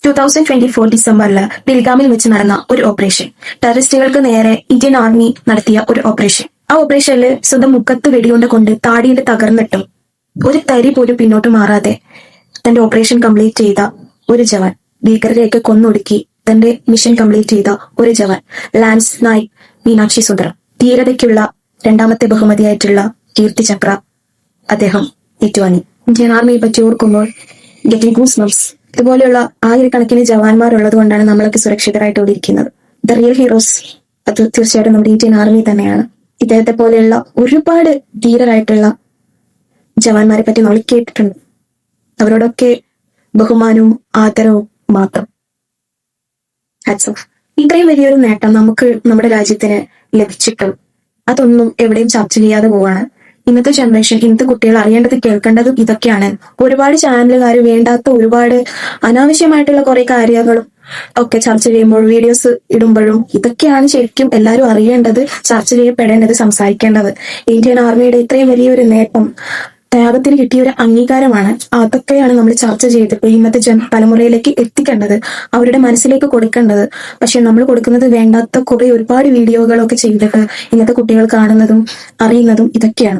2024 ഡിസംബറിൽ ബിൽഗാമിൽ വെച്ച് നടന്ന ഒരു ഓപ്പറേഷൻ, ടെററിസ്റ്റുകൾക്ക് നേരെ ഇന്ത്യൻ ആർമി നടത്തിയ ഒരു ഓപ്പറേഷൻ. ആ ഓപ്പറേഷനിൽ സ്വന്തം മുഖത്ത് വെടികൊണ്ട് കൊണ്ട് താടിയുടെ തകർന്നിട്ടും ഒരു തരി പോലും പിന്നോട്ട് മാറാതെ തന്റെ ഓപ്പറേഷൻ കംപ്ലീറ്റ് ചെയ്ത ഒരു ജവാൻ, ഭീകരരെയൊക്കെ കൊന്നൊടുക്കി തന്റെ മിഷൻ കംപ്ലീറ്റ് ചെയ്ത ഒരു ജവാൻ, ലാൻസ് നായിക് മീനാക്ഷി സുന്ദരം. ധീരതയ്ക്കുള്ള രണ്ടാമത്തെ ബഹുമതിയായിട്ടുള്ള കീർത്തി ചക്ര അദ്ദേഹം ഏറ്റുവാങ്ങി. ഇന്ത്യൻ ആർമിയെ പറ്റി ഓർക്കുമ്പോൾ ഗെറ്റിംഗ് ഗൂസ് ബംപ്സ്. ഇതുപോലെയുള്ള ആയിരക്കണക്കിന് ജവാന്മാരുള്ളത് കൊണ്ടാണ് നമ്മളൊക്കെ സുരക്ഷിതരായിട്ട് ഇവിടെ ഇരിക്കുന്നത്. ദ റിയൽ ഹീറോസ് അത് തീർച്ചയായിട്ടും നമ്മുടെ ഇന്ത്യൻ ആർമി തന്നെയാണ്. ഇദ്ദേഹത്തെ പോലെയുള്ള ഒരുപാട് ധീരരായിട്ടുള്ള ജവാന്മാരെ പറ്റി നമ്മൾ കേട്ടിട്ടുണ്ട്. അവരോടൊക്കെ ബഹുമാനവും ആദരവും മാത്രം. Hats off. ഇത്രയും വലിയൊരു നേട്ടം നമുക്ക് നമ്മുടെ രാജ്യത്തിന് ലഭിച്ചിട്ടും അതൊന്നും എവിടെയും ചർച്ച ചെയ്യാതെ പോവാണ്. ഇന്നത്തെ ജനറേഷൻ, ഇന്നത്തെ കുട്ടികൾ അറിയേണ്ടത് കേൾക്കേണ്ടതും ഇതൊക്കെയാണ്. ഒരുപാട് ചാനലുകാർ വേണ്ടാത്ത ഒരുപാട് അനാവശ്യമായിട്ടുള്ള കുറെ കാര്യങ്ങളും ഒക്കെ ചർച്ച ചെയ്യുമ്പോൾ, വീഡിയോസ് ഇടുമ്പോഴും ഇതൊക്കെയാണ് ശരിക്കും എല്ലാവരും അറിയേണ്ടത്, ചർച്ച ചെയ്യപ്പെടേണ്ടത്, സംസാരിക്കേണ്ടത്. ഇന്ത്യൻ ആർമിയുടെ ഇത്രയും വലിയൊരു നേട്ടം, ത്യാഗത്തിന് കിട്ടിയ ഒരു അംഗീകാരമാണ്. അതൊക്കെയാണ് നമ്മൾ ചർച്ച ചെയ്തിട്ട് ഇന്നത്തെ തലമുറയിലേക്ക് എത്തിക്കേണ്ടത്, അവരുടെ മനസ്സിലേക്ക് കൊടുക്കേണ്ടത്. പക്ഷെ നമ്മൾ കൊടുക്കുന്നത് വേണ്ടാത്ത കുറെ ഒരുപാട് വീഡിയോകളൊക്കെ ചെയ്തിട്ട് ഇന്നത്തെ കുട്ടികൾ കാണുന്നതും അറിയുന്നതും ഇതൊക്കെയാണ്.